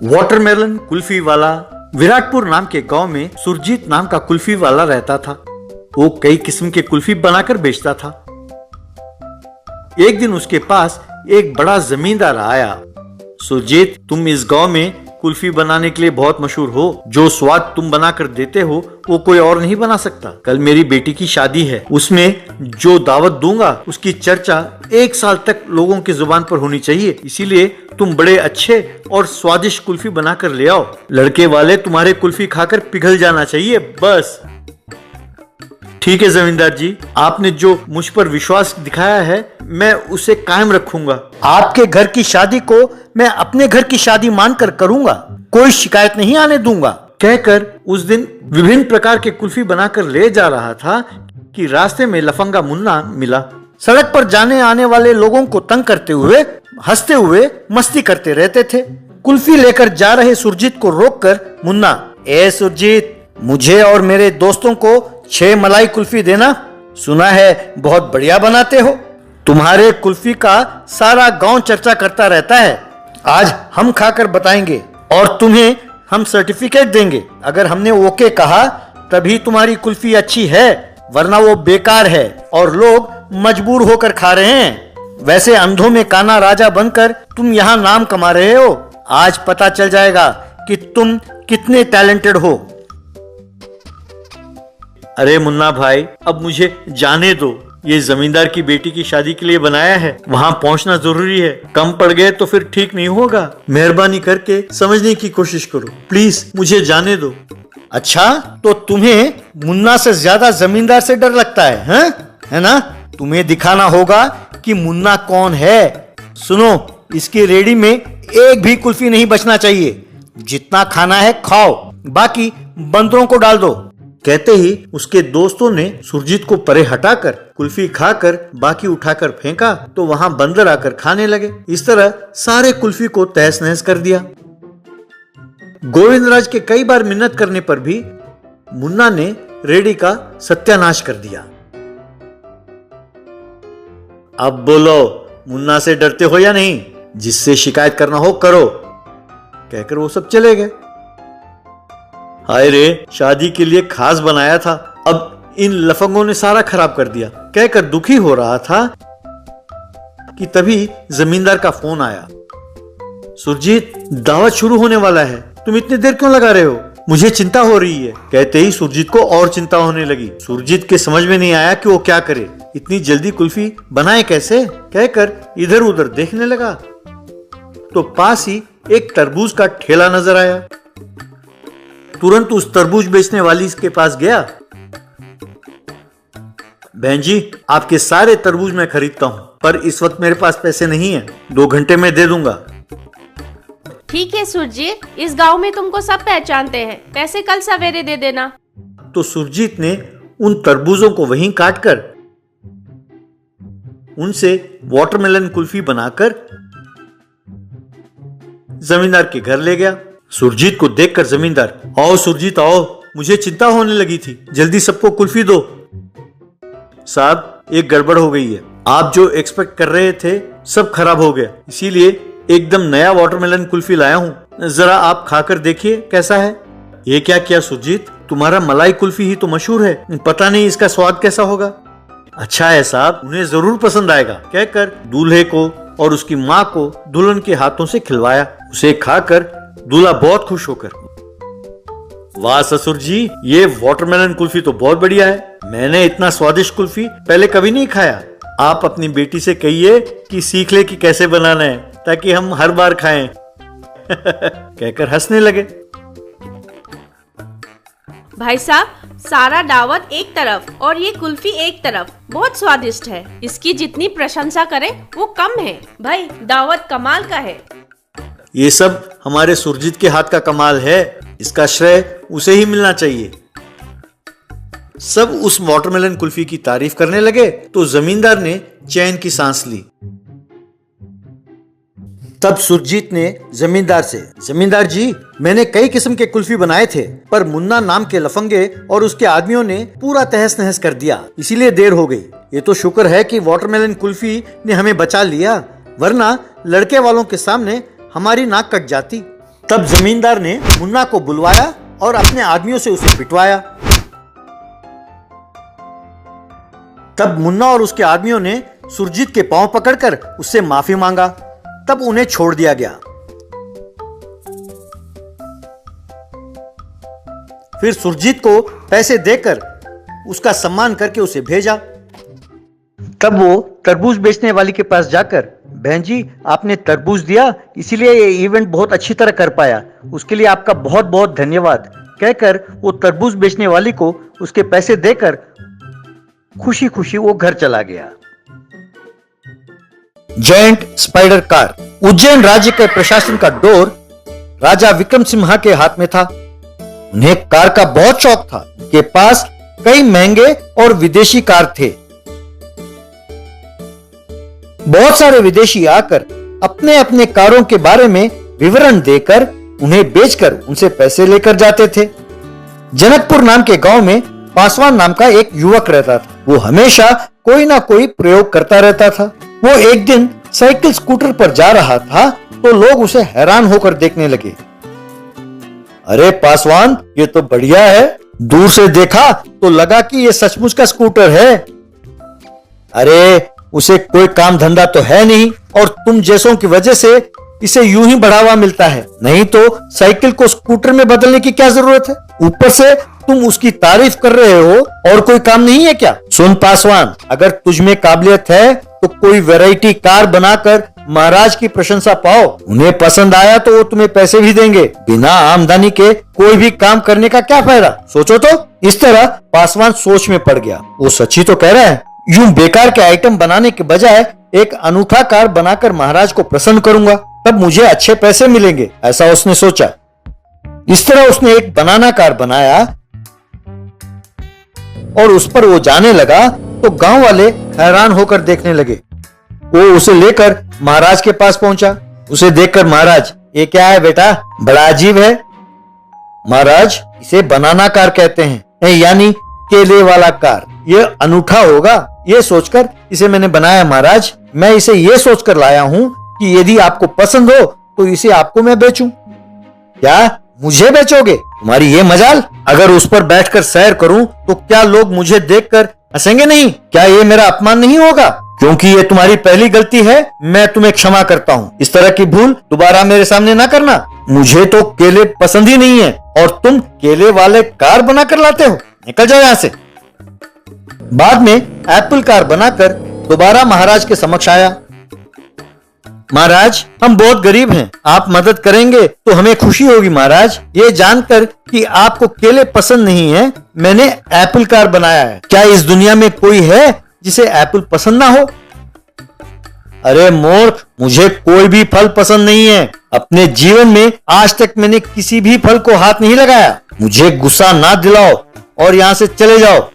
Watermelon kulfi वाला। विराटपुर नाम के गांव में सुरजीत नाम का कुल्फी वाला रहता था। वो कई किस्म के कुल्फी बनाकर बेचता था। एक दिन उसके पास एक बड़ा जमींदार आया। सुरजीत, तुम इस गांव में कुल्फी बनाने के लिए बहुत मशहूर हो। जो स्वाद तुम बनाकर देते हो वो कोई और नहीं बना सकता। कल मेरी बेटी की शादी है, उसमें जो दावत दूंगा उसकी चर्चा 1 साल तक लोगों की जुबान पर होनी चाहिए। इसीलिए तुम बड़े अच्छे और स्वादिष्ट कुल्फी बनाकर ले आओ। लड़के वाले तुम्हारे कुल्फी खाकर पिघल जाना चाहिए बस। ठीक है जमींदार जी, आपने जो मुझ पर विश्वास दिखाया है मैं उसे कायम रखूंगा। आपके घर की शादी को मैं अपने घर की शादी मानकर करूंगा, कोई शिकायत नहीं आने दूंगा। कहकर उस दिन विभिन्न प्रकार के कुल्फी बनाकर ले जा रहा था कि रास्ते में लफंगा मुन्ना मिला। सड़क पर जाने आने वाले लोगों को तंग करते हुए हंसते हुए मस्ती करते रहते थे। कुल्फी लेकर जा रहे सुरजीत को रोककर मुन्ना, ए सुरजीत, मुझे और मेरे दोस्तों को 6 मलाई कुल्फी देना। सुना है बहुत बढ़िया बनाते हो। तुम्हारे कुल्फी का सारा गांव चर्चा करता रहता है। आज हम खाकर बताएंगे और तुम्हें हम सर्टिफिकेट देंगे। अगर हमने ओके कहा तभी तुम्हारी कुल्फी अच्छी है, वरना वो बेकार है और लोग मजबूर होकर खा रहे हैं। वैसे अंधों में काना राजा बनकर तुम यहाँ नाम कमा रहे हो। आज पता चल जाएगा कि तुम कितने टैलेंटेड हो। अरे मुन्ना भाई, अब मुझे जाने दो। ये जमींदार की बेटी की शादी के लिए बनाया है, वहाँ पहुँचना जरूरी है। कम पड़ गए तो फिर ठीक नहीं होगा। मेहरबानी करके समझने की कोशिश करो, प्लीज मुझे जाने दो। अच्छा, तो तुम्हें मुन्ना से ज्यादा जमींदार से डर लगता है ना? तुम्हें दिखाना होगा कि मुन्ना कौन है। सुनो, इसकी रेडी में एक भी कुल्फी नहीं बचना चाहिए। जितना खाना है खाओ, बाकी बंदरों को डाल दो। कहते ही उसके दोस्तों ने सुरजीत को परे हटाकर कुल्फी खाकर बाकी उठाकर फेंका तो वहां बंदर आकर खाने लगे। इस तरह सारे कुल्फी को तहस नहस कर दिया। गोविंदराज के कई बार मिन्नत करने पर भी मुन्ना ने रेडी का सत्यानाश कर दिया। अब बोलो, मुन्ना से डरते हो या नहीं? जिससे शिकायत करना हो करो। कहकर वो सब चले गए। हाय रे, शादी के लिए खास बनाया था, अब इन लफंगों ने सारा खराब कर दिया। कहकर दुखी हो रहा था कि तभी जमींदार का फोन आया। सुरजीत, दावत शुरू होने वाला है, तुम इतनी देर क्यों लगा रहे हो? मुझे चिंता हो रही है। कहते ही सुरजीत को और चिंता होने लगी। सुरजीत के समझ में नहीं आया कि वो क्या करे, इतनी जल्दी कुल्फी बनाए कैसे। कहकर इधर उधर देखने लगा तो पास ही एक तरबूज का ठेला नजर आया। तुरंत उस तरबूज बेचने वाली के पास गया। बहन जी, आपके सारे तरबूज मैं खरीदता हूँ, पर इस वक्त मेरे पास पैसे नहीं है, 2 घंटे में दे दूंगा। ठीक है सुरजीत, इस गांव में तुमको सब पहचानते हैं, पैसे कल सवेरे दे देना। तो सुरजीत ने उन तरबूजों को वहीं काटकर उनसे वाटरमेलन कुल्फी बनाकर जमींदार के घर ले गया। सुरजीत को देखकर जमींदार, आओ सुरजीत आओ, मुझे चिंता होने लगी थी, जल्दी सबको कुल्फी दो। साहब, एक गड़बड़ हो गई है, आप जो एक्सपेक्ट कर रहे थे सब खराब हो गया, इसीलिए एकदम नया वाटरमेलन कुल्फी लाया हूँ, जरा आप खाकर देखिए कैसा है। ये क्या किया सुरजीत, तुम्हारा मलाई कुल्फी ही तो मशहूर है, पता नहीं इसका स्वाद कैसा होगा। अच्छा है साहब, उन्हें जरूर पसंद आएगा। कहकर दूल्हे को और उसकी माँ को दुल्हन के हाथों से खिलवाया। उसे खाकर दूल्हा बहुत खुश होकर, वाह ससुर जी, ये वाटरमेलन कुल्फी तो बहुत बढ़िया है, मैंने इतना स्वादिष्ट कुल्फी पहले कभी नहीं खाया। आप अपनी बेटी से कहिए कि सीख ले कि कैसे बनाना है, ताकि हम हर बार खाएं। कहकर हंसने लगे। भाई साहब, सारा दावत एक तरफ और ये कुल्फी एक तरफ, बहुत स्वादिष्ट है, इसकी जितनी प्रशंसा करें वो कम है। भाई, दावत कमाल का है। ये सब हमारे सुरजीत के हाथ का कमाल है, इसका श्रेय उसे ही मिलना चाहिए। सब उस वाटरमेलन कुल्फी की तारीफ करने लगे तो जमींदार ने चैन की सांस ली। तब सुरजीत ने जमींदार से, जमींदार जी, मैंने कई किस्म के कुल्फी बनाए थे, पर मुन्ना नाम के लफंगे और उसके आदमियों ने पूरा तहस नहस कर दिया, इसीलिए देर हो गई। ये तो शुक्र है कि वाटरमेलन कुल्फी ने हमें बचा लिया, वरना लड़के वालों के सामने हमारी नाक कट जाती। तब जमींदार ने मुन्ना को बुलवाया और अपने आदमियों से उसे पिटवाया। तब मुन्ना और उसके आदमियों ने सुरजीत के पांव पकड़कर उससे माफी मांगा। तब उन्हें छोड़ दिया गया। फिर सुरजीत को पैसे देकर उसका सम्मान करके उसे भेजा। तब वो तरबूज बेचने वाली के पास जाकर, बहन जी आपने तरबूज दिया इसीलिए ये इवेंट बहुत अच्छी तरह कर पाया, उसके लिए आपका बहुत बहुत धन्यवाद कहकर वो तरबूज बेचने वाली को उसके पैसे देकर खुशी खुशी वो घर चला गया। Joint spider car. उज्जैन राज्य के प्रशासन का डोर राजा विक्रम सिंह के हाथ में था। उन्हें कार का बहुत शौक था। उनके पास कई महंगे और विदेशी कार थे। बहुत सारे विदेशी आकर अपने अपने कारों के बारे में विवरण देकर उन्हें बेचकर उनसे पैसे लेकर जाते थे। जनकपुर नाम के गांव में पासवान नाम का एक युवक रहता था। वो हमेशा कोई ना कोई प्रयोग करता रहता था। वो एक दिन साइकिल स्कूटर पर जा रहा था तो लोग उसे हैरान होकर देखने लगे। अरे पासवान ये तो बढ़िया है। दूर से देखा तो लगा कि ये सचमुच का स्कूटर है। अरे उसे कोई काम धंधा तो है नहीं और तुम जैसों की वजह से इसे यूं ही बढ़ावा मिलता है, नहीं तो साइकिल को स्कूटर में बदलने की क्या जरूरत है। ऊपर से तुम उसकी तारीफ कर रहे हो और कोई काम नहीं है क्या। सुन पासवान, अगर तुझमें काबिलियत है तो कोई वैरायटी कार बनाकर महाराज की प्रशंसा पाओ। उन्हें पसंद आया तो वो तुम्हें पैसे भी देंगे। बिना आमदनी के कोई भी काम करने का क्या फायदा, सोचो तो। इस तरह पासवान सोच में पड़ गया। वो सच्ची तो कह रहा है। यूं बेकार के आइटम बनाने के बजाय एक अनूठा कार बनाकर महाराज को प्रसन्न करूंगा, तब मुझे अच्छे पैसे मिलेंगे, ऐसा उसने सोचा। इस तरह उसने एक बनाना कार बनाया और उस पर वो जाने लगा तो गांव वाले हैरान होकर देखने लगे। वो उसे लेकर महाराज के पास पहुंचा। उसे देखकर महाराज, ये क्या है बेटा, बड़ा अजीब है। महाराज इसे बनाना कार कहते हैं, यानी केले वाला कार। ये अनूठा होगा ये सोचकर इसे मैंने बनाया महाराज। मैं इसे ये सोचकर लाया हूं कि यदि आपको पसंद हो तो इसे आपको मैं बेचूं। क्या मुझे बेचोगे? तुम्हारी ये मजाल। अगर उस पर बैठकर सैर करूं तो क्या लोग मुझे देखकर हंसेंगे नहीं? क्या ये मेरा अपमान नहीं होगा? क्योंकि ये तुम्हारी पहली गलती है, मैं तुम्हें क्षमा करता हूँ। इस तरह की भूल दोबारा मेरे सामने ना करना। मुझे तो केले पसंद ही नहीं है और तुम केले वाले कार बनाकर लाते हो, निकल जाओ यहाँ से। बाद में एप्पल कार बनाकर दोबारा महाराज के समक्ष आया। महाराज हम बहुत गरीब हैं, आप मदद करेंगे तो हमें खुशी होगी महाराज। ये जानकर कि आपको केले पसंद नहीं है, मैंने एप्पल कार बनाया है। क्या इस दुनिया में कोई है जिसे एप्पल पसंद ना हो? अरे मूर्ख, मुझे कोई भी फल पसंद नहीं है। अपने जीवन में आज तक मैंने किसी भी फल को हाथ नहीं लगाया। मुझे गुस्सा ना दिलाओ और यहाँ से चले जाओ।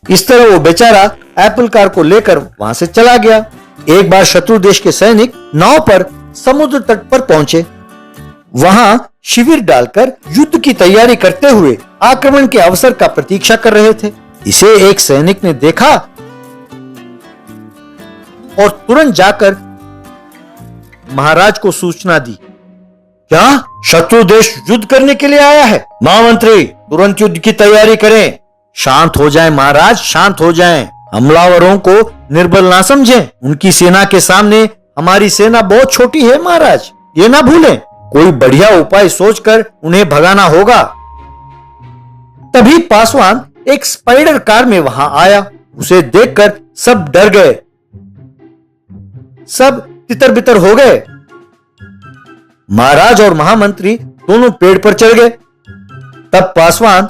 इस तरह वो बेचारा एप्पल कार को लेकर वहां से चला गया। एक बार शत्रु देश के सैनिक नाव पर समुद्र तट पर पहुंचे। वहां शिविर डालकर युद्ध की तैयारी करते हुए आक्रमण के अवसर का प्रतीक्षा कर रहे थे। इसे एक सैनिक ने देखा और तुरंत जाकर महाराज को सूचना दी। क्या शत्रु देश युद्ध करने के लिए आया है? महामंत्री तुरंत युद्ध की तैयारी करें। शांत हो जाएं महाराज, शांत हो जाएं। हमलावरों को निर्बल ना समझें। उनकी सेना के सामने हमारी सेना बहुत छोटी है महाराज, ये ना भूलें। कोई बढ़िया उपाय सोचकर उन्हें भगाना होगा। तभी पासवान एक स्पाइडर कार में वहां आया। उसे देखकर सब डर गए, सब तितर बितर हो गए। महाराज और महामंत्री दोनों पेड़ पर चढ़ गए। तब पासवान,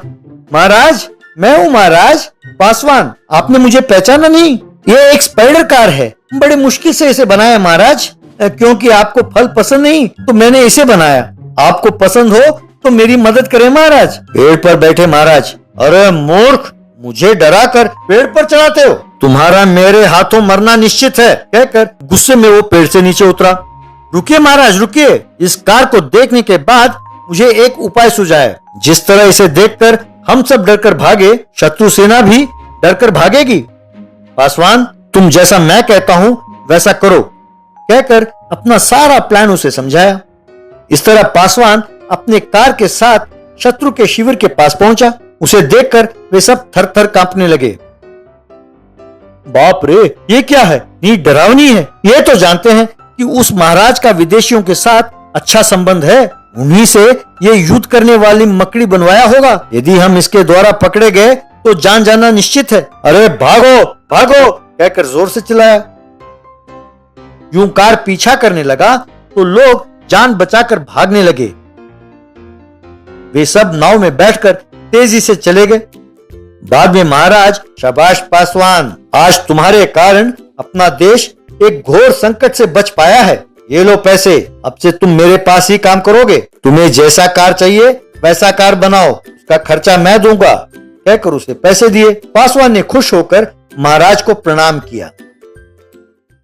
महाराज मैं हूं महाराज। पासवान आपने मुझे पहचाना नहीं? ये एक स्पाइडर कार है, बड़े मुश्किल से इसे बनाया महाराज। क्योंकि आपको फल पसंद नहीं तो मैंने इसे बनाया। आपको पसंद हो तो मेरी मदद करें महाराज। पेड़ पर बैठे महाराज, अरे मूर्ख, मुझे डरा कर पेड़ पर चढ़ाते हो, तुम्हारा मेरे हाथों मरना निश्चित है कहकर गुस्से में वो पेड़ से नीचे उतरा। रुकिए महाराज रुकिए, इस कार को देखने के बाद मुझे एक उपाय सूझा है। जिस तरह इसे देखकर हम सब डरकर भागे, शत्रु सेना भी डरकर भागेगी। पासवान तुम जैसा मैं कहता हूं वैसा करो कहकर अपना सारा प्लान उसे समझाया। इस तरह पासवान अपने कार के साथ शत्रु के शिविर के पास पहुंचा। उसे देखकर वे सब थर थर कांपने लगे। बाप रे, ये क्या है? ये डरावनी है। ये तो जानते हैं कि उस महाराज का विदेशियों के साथ अच्छा संबंध है। उन्हीं से ये युद्ध करने वाली मकड़ी बनवाया होगा। यदि हम इसके द्वारा पकड़े गए तो जान जाना निश्चित है। अरे भागो भागो कहकर जोर से चिल्लाया। यूं कार पीछा करने लगा तो लोग जान बचाकर भागने लगे। वे सब नाव में बैठकर तेजी से चले गए। बाद में महाराज, शाबाश पासवान, आज तुम्हारे कारण अपना देश एक घोर संकट से बच पाया है। ये लो पैसे, अब से तुम मेरे पास ही काम करोगे। तुम्हें जैसा कार चाहिए वैसा कार बनाओ, उसका खर्चा मैं दूंगा कहकर उसे पैसे दिए। पासवान ने खुश होकर महाराज को प्रणाम किया।